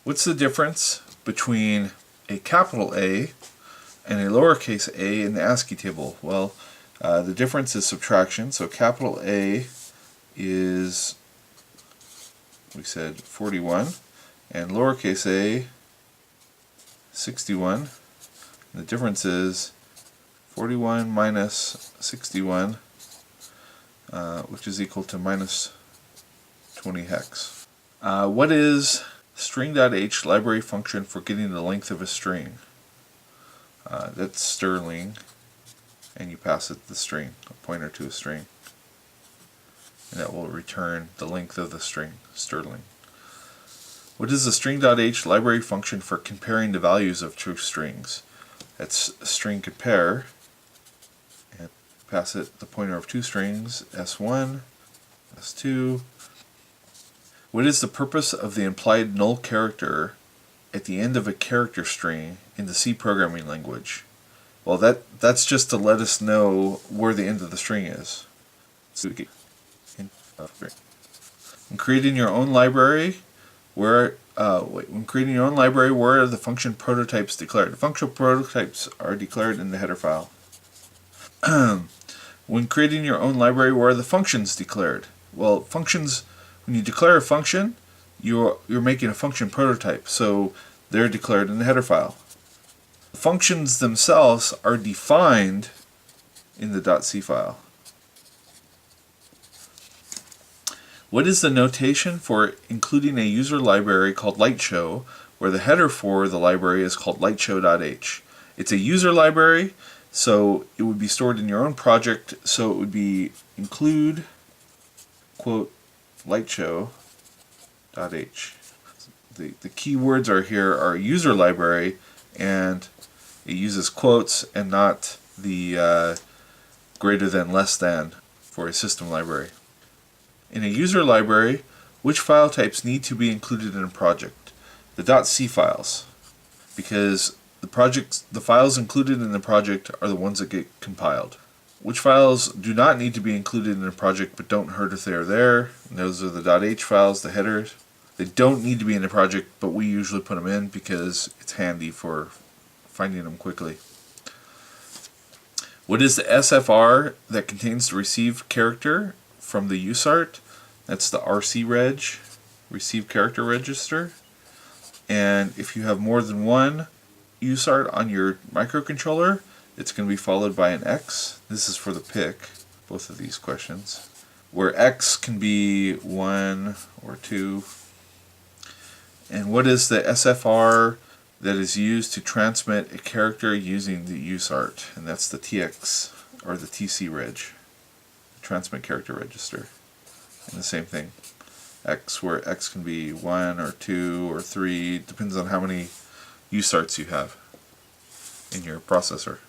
What's the difference between a capital A and a lowercase a in the ASCII table? Well, the difference is subtraction. So capital A is, we said, 41, and lowercase a, 61. And the difference is 41 minus 61, which is equal to minus 20 hex. What is string.h library function for getting the length of a string? That's Sterling, and you pass it the string, a pointer to a string, and that will return the length of the string, Sterling. What is the string.h library function for comparing the values of two strings? That's string compare, and pass it the pointer of two strings, s1, s2. What is the purpose of the implied null character at the end of a character string in the C programming language? Well, that's just to let us know where the end of the string is. When creating your own library, where are the function prototypes declared? The functional prototypes are declared in the header file. When creating your own library, where are the functions declared? Well, functions, when you declare a function, you're making a function prototype, so they're declared in the header file. The functions themselves are defined in the .c file. What is the notation for including a user library called lightshow, where the header for the library is called lightshow.h? It's a user library, so it would be stored in your own project, so it would be include, quote, lightshow.h. The key words are here are user library, and it uses quotes and not the greater than, less than for a system library. In a user library, which file types need to be included in a project? The .c files, because the files included in the project are the ones that get compiled. Which files do not need to be included in a project but don't hurt if they are there? And those are the .h files, the headers. They don't need to be in the project, but we usually put them in because it's handy for finding them quickly. What is the SFR that contains the received character from the USART? That's the RC reg, receive character register. And if you have more than one USART on your microcontroller, it's going to be followed by an X. This is for the pick, both of these questions, where X can be 1 or 2. And what is the SFR that is used to transmit a character using the USART? And that's the TX, or the TC reg, transmit character register. And the same thing, X, where X can be 1 or 2 or 3, depends on how many USARTs you have in your processor.